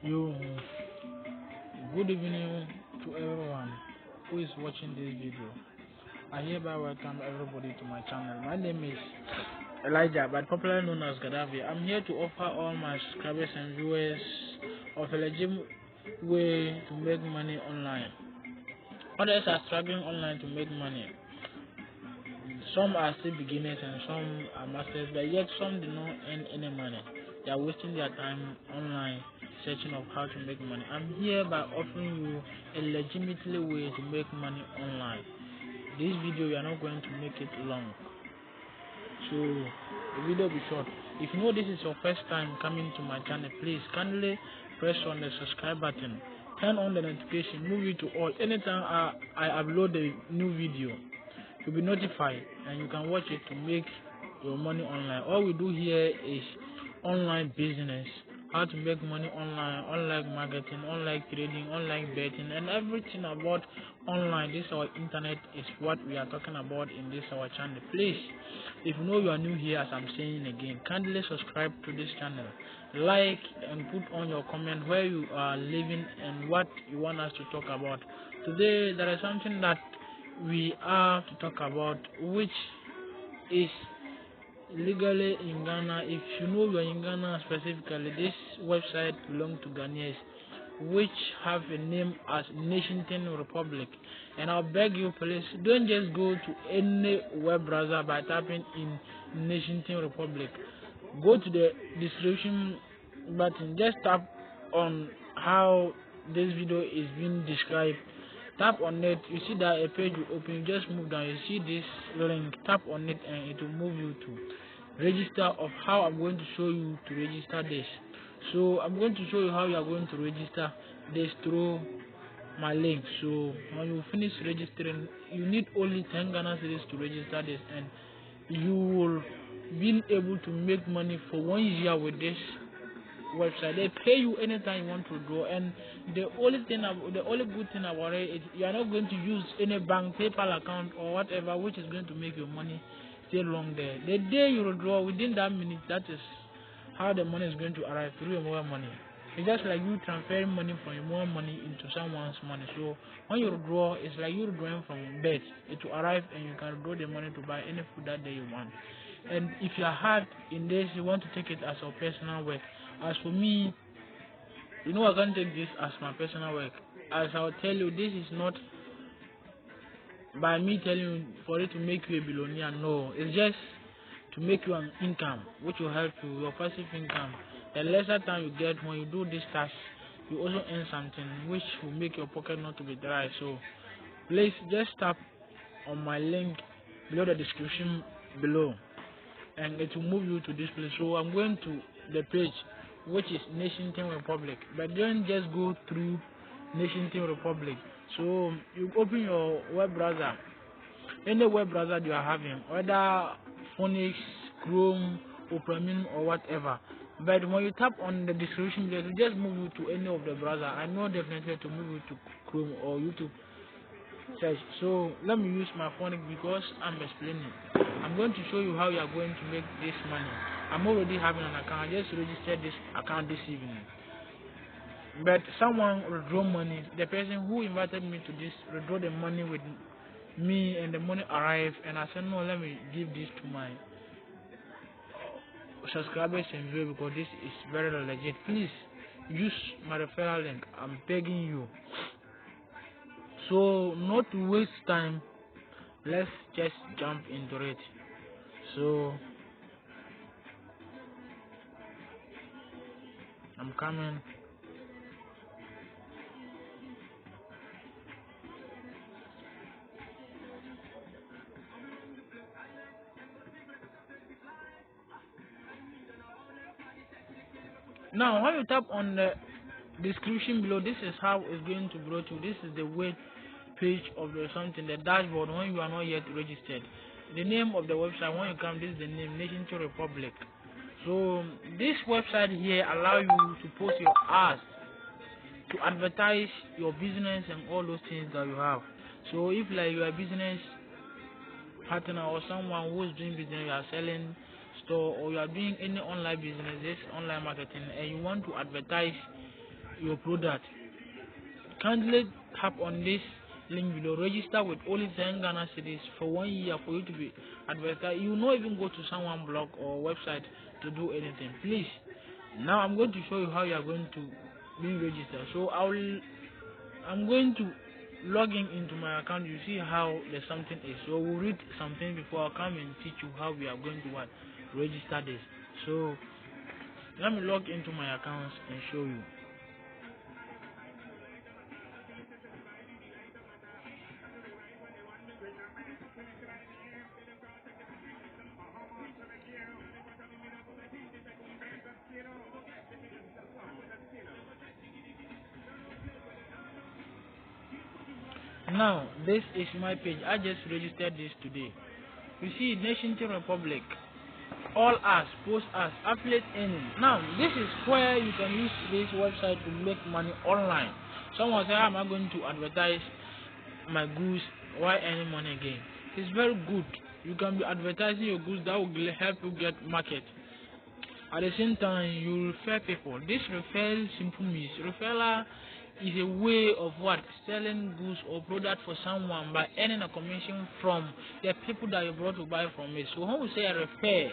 You, good evening to everyone who is watching this video. I hereby welcome everybody to my channel. My name is Elijah, but popularly known as Gbope. I'm here to offer all my subscribers and viewers of a legitimate way to make money online. Others are struggling online to make money. Some are still beginners and some are masters, but yet some do not earn any money. They are wasting their time online searching of how to make money. I'm here by offering you a legitimately way to make money online. This video, we are not going to make it long, so the video will be short. If you know this is your first time coming to my channel, please kindly press on the subscribe button, turn on the notification, move it to all. Anytime I upload a new video, you'll be notified and you can watch it to make your money online. All we do here is online business, how to make money online, online marketing, online trading, online betting, and everything about online. This our internet is what we are talking about in this our channel. Please, if you know you are new here, as I'm saying again, kindly subscribe to this channel, like and put on your comment where you are living and what you want us to talk about. Today there is something that we are to talk about, which is legally in Ghana. If you know you're in Ghana specifically, this website belongs to Ghanaians, which have a name as Nation Republic. And I'll beg you, please don't just go to any web browser by typing in Nation Republic. Go to the description button, just tap on how this video is being described. Tap on it, you see that a page will open. You just move down, you see this link, tap on it and it will move you to register of how I'm going to show you to register this. So I'm going to show you how you are going to register this through my link. So when you finish registering, you need only 10 Ghana cedis to register this, and you will be able to make money for 1 year with this website. They pay you anytime you want to draw, and the only good thing about it is you are not going to use any bank, PayPal account or whatever, which is going to make your money stay long there. The day you withdraw, within that minute, that is how the money is going to arrive through your more money. It's just like you transferring money from your more money into someone's money. So when you withdraw, it's like you withdrawing from bed. It will arrive and you can withdraw the money to buy any food that day you want. And if you are hard in this, you want to take it as your personal work. As for me, I can't take this as my personal work. As I'll tell you, this is not by me telling you for it to make you a billionaire. No, it's just to make you an income, which will help you, your passive income. The lesser time you get when you do this task, you also earn something which will make your pocket not to be dry. So please just tap on my link below the description below, and it will move you to this place. So I'm going to the page, which is Nation Republic, but don't just go through Nation Republic. So you open your web browser, any web browser you are having, whether Phoenix, Chrome, Opera Mini or whatever. But when you tap on the description, it will just move you to any of the browser. I know definitely to move you to Chrome or YouTube search. So let me use my Phoenix because I'm explaining. I'm going to show you how you are going to make this money. I'm already having an account. I just registered this account this evening. But someone withdraw money. The person who invited me to this withdraw the money with me, and the money arrived. And I said, no, let me give this to my subscribers and viewers because this is very legit. Please use my referral link. I'm begging you. So not to waste time, let's just jump into it. So I'm coming. Now when you tap on the description below, this is how it's going to grow to. This is the web page of the something, the dashboard when you are not yet registered. The name of the website, when you come, this is the name, Nation Republic. So this website here allow you to post your ads, to advertise your business and all those things that you have. So if like you are a business partner or someone who is doing business, you are selling store or you are doing any online business, this online marketing, and you want to advertise your product. Kindly tap on this link below. Register with only 10 Ghana cedis for 1 year for you to be advertised. You will not even go to someone blog or website to do anything. Please. Now I'm going to show you how you are going to be registered. So I'm going to log in into my account. You see how the something is. So we'll read something before I'll come and teach you how we are going to register this. So let me log into my accounts and show you. Now this is my page. I just registered this today. You see, Nation Republic, all us, post us, affiliate earning. Now this is where you can use this website to make money online. Someone say, how am I going to advertise my goods while earning money again? It's very good. You can be advertising your goods that will help you get market. At the same time, you refer people. This referral simple means referral is a way of selling goods or product for someone by earning a commission from the people that you brought to buy from it. So when we say refer,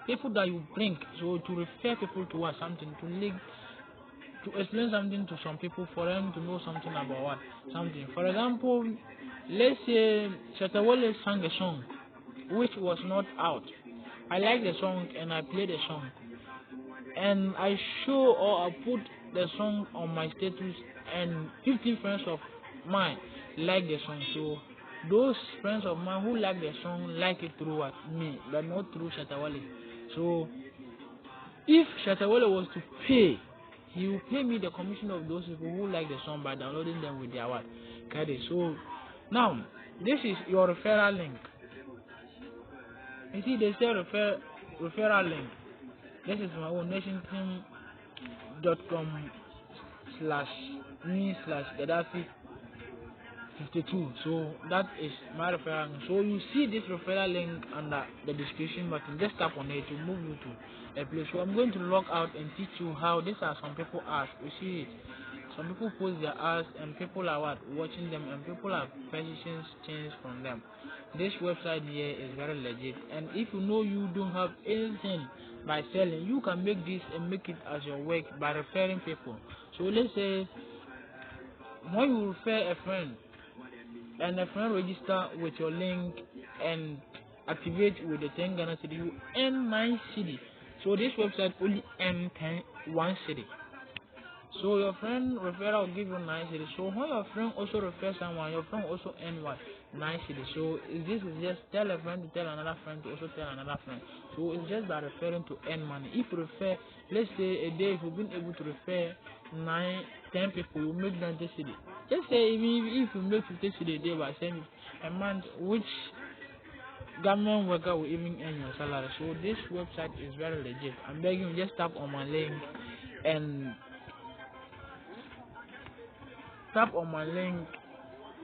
people that you bring, so to refer people to something, to explain something to some people for them to know something about something. For example, let's say Shatawale sang a song which was not out. I like the song and I play the song, and I show or I put the song on my status, and 50 friends of mine like the song. So those friends of mine who like the song like it through me, but not through Shatawale. So if Shatawale was to pay, he will pay me the commission of those people who like the song by downloading them with their credit. So now this is your referral link. You see, they say referral link. This is my own nationteam.com/me/Gaddafi52. So that is my referral link. So you see this referral link under the description button. Just tap on it to move you to a place. So I'm going to log out and teach you how. These are some people ask. You see it. Some people post their ads and people are watching them, and people are purchasing things from them. This website here is very legit, and if you know you don't have anything by selling, you can make this and make it as your work by referring people. So let's say when you refer a friend and a friend register with your link and activate with the 10 Ghana cedi, you earn 9 cedi. So this website only earn 1 cedi. So your friend referral will give you 9 cedi. So when your friend also refers someone, your friend also earn 9 cedi. So this is just tell a friend to tell another friend to also tell another friend. So it's just by referring to earn money. If you refer, let's say a day, if you've been able to refer 10 people, you make 90 cedi. Just say if you make 50 cedi a day by saying a month, which government worker will even earn your salary. So this website is very legit. I'm begging you, just tap on my link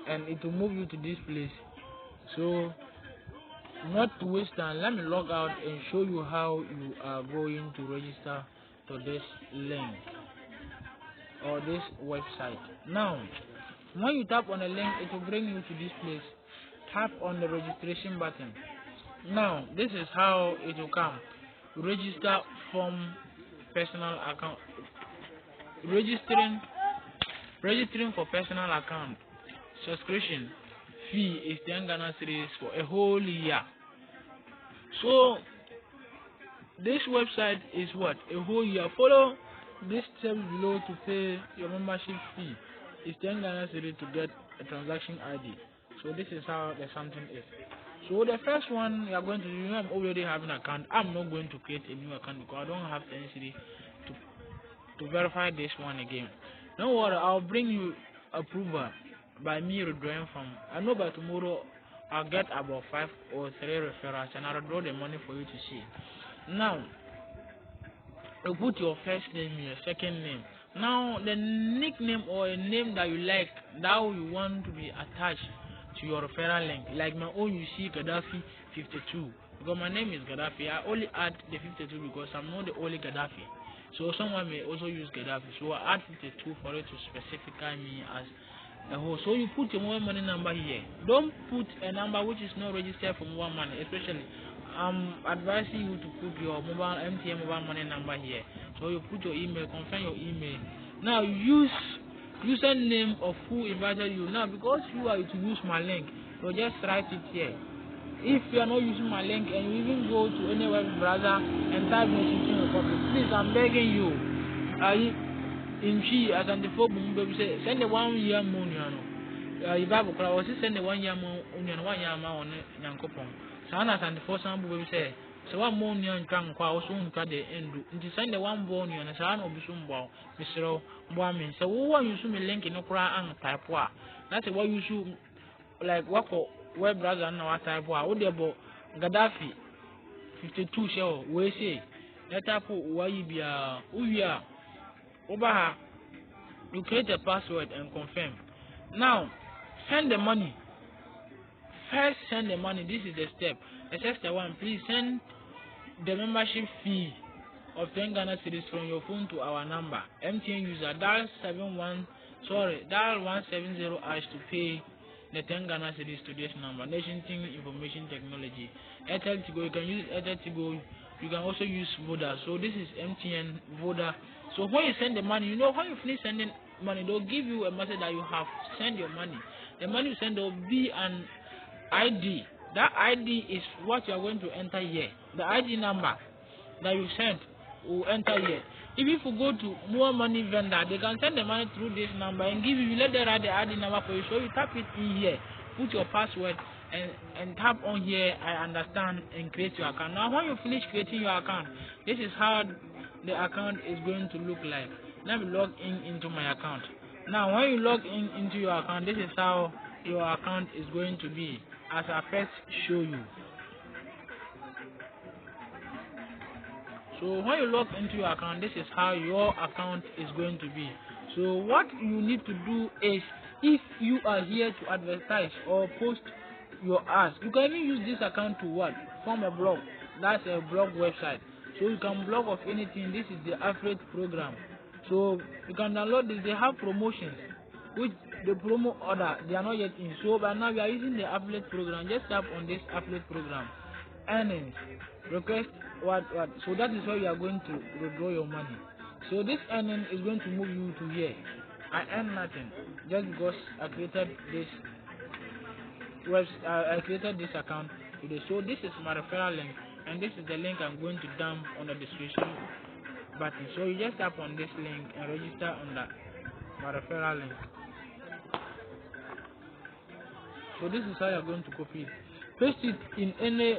and it will move you to this place. So not to waste time, let me log out and show you how you are going to register to this link or this website. Now when you tap on the link, it will bring you to this place. Tap on the registration button. Now this is how it will come. Register from personal account. Registering for personal account. Subscription fee is 10 Ghana cedis for a whole year. So this website is a whole year. Follow this steps below to pay your membership fee. It's 10 Ghana cedis to get a transaction ID. So this is how the something is. So the first one you are going to do, I'm already having an account. I'm not going to create a new account because I don't have 10 cedis to verify this one again. Don't worry, I'll bring you approval by me withdrawing from. I know by tomorrow I'll get about 5 or 3 referrals and I'll withdraw the money for you to see. Now, you put your first name, your second name. Now, the nickname or a name that you like, that you want to be attached to your referral link. Like my own, you see Gaddafi52. Because my name is Gaddafi. I only add the 52 because I'm not the only Gaddafi. So someone may also use Gbope. So I add it a tool for it to specify me as a host. So you put your mobile money number here. Don't put a number which is not registered for mobile money, especially I'm advising you to put your mobile MTN mobile money number here. So you put your email, confirm your email. Now use username of who invited you. Now because you are to use my link, so just write it here. If you are not using my link and you even go to any web browser and type messaging Republic, please I'm begging you. In she as on the phone baby say send the 1 year moon you Bible was send the 1 year moon 1 year on Yankopon. Sana and the first sample baby say so 1 moon young can quite soon cut the end to send the 1 bone on a son of Bissum Bow, Mr. Boamin. So what you should me link in Okra and type what? That's what you should like work for web browser now type what would about Gaddafi 52 show we say let up why you be over you create a password and confirm. Now send the money. First send the money. This is the step. Step 1, please send the membership fee of 10 Ghana cedis from your phone to our number. MTN user dial 170 hash to pay the 10 Ghana cedis to this number. Nation Team Information Technology. Airtel Tigo, you can use Airtel Tigo. You can also use Voda. So this is MTN Voda. So when you send the money, you know when you finish sending money, they'll give you a message that you have sent your money. The money you send will be an ID. That ID is what you are going to enter here. The ID number that you sent will enter here. If you go to more money vendor, they can send the money through this number and give you. Let them write the ID number for you. So you tap it in here, put your password and tap on here. I understand and create your account. Now when you finish creating your account, this is how the account is going to look like. Let me log into my account. Now when you log into your account, this is how your account is going to be as I first show you. So when you log into your account, this is how your account is going to be. So what you need to do is, if you are here to advertise or post your ads, you can even use this account to what? Form a blog. That's a blog website. So you can blog of anything. This is the affiliate program. So you can download this. They have promotions, which the promo order they are not yet in. So by now we are using the affiliate program. Just tap on this affiliate program. Earnings. Request what. So that is where you are going to withdraw your money. So this earning is going to move you to here. I earn nothing just because I created this I created this account today. So this is my referral link, and this is the link I'm going to dump on the description button. So you just tap on this link and register on that my referral link. So this is how you're going to copy it. Paste it in any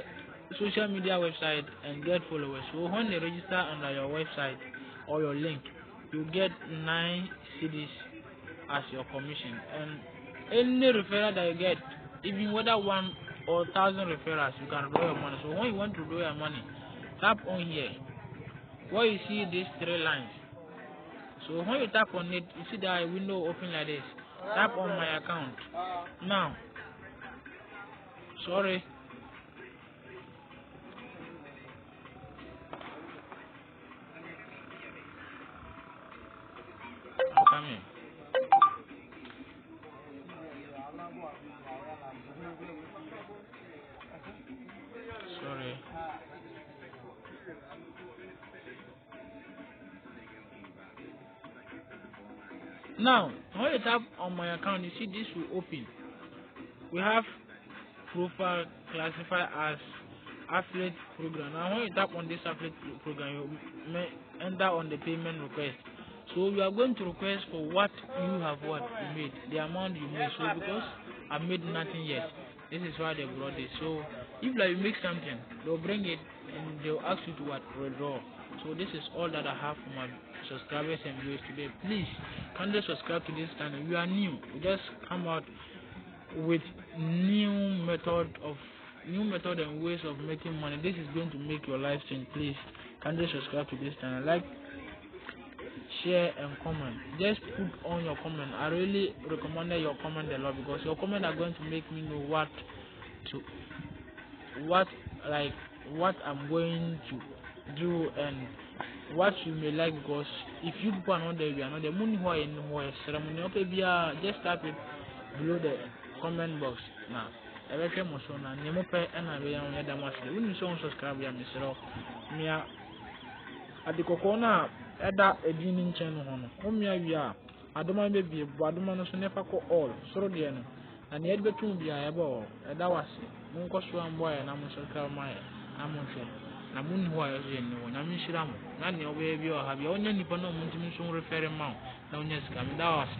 social media website and get followers. So when they register under your website or your link, you get 9 CDs as your commission. And any referral that you get, even whether 1 or 1,000 referrals, you can draw your money. So when you want to draw your money, tap on here where you see these 3 lines. So when you tap on it, you see that window open like this. Tap on my account. Now, sorry. I'm coming. Sorry. Now, when you tap on my account, you see this will open. We have profile classified as affiliate program. Now, when you tap on this affiliate program, you may enter on the payment request. So you are going to request for what you have made, the amount you made. So because I made nothing yet, this is why they brought this. So if like you make something, they'll bring it and they'll ask you to withdraw. So this is all that I have for my subscribers and viewers today. Please kindly subscribe to this channel. You are new. We just come out with new method and ways of making money. This is going to make your life change. Please kindly subscribe to this channel. Like, share and comment. Just put on your comment. I really recommend your comment a lot because your comment are going to make me know what I'm going to do and what you may like, because if you people are not there, we are not there. Money who are in who ceremony, okay, just type it below the comment box now. Ebe hwe mo so na nemo pe na be ya da mo hwe. Woni so subscribe ya mesero. Mia adikoko na eda edini nchen no ho no. O mia wi a adoma be bie bu adoma no so nefa ko all soro de no. Na ne edbetum bia ebe o eda wase. Mon ko so ambo ya na mo subscribe ma ya. Na mo hwe. Na mun ho ayo ye ni wo. Na mi shira mo. Na ne obe bi o ha bia onya nipa no mo ntimi so refer ma. Na onya sika mi da wase.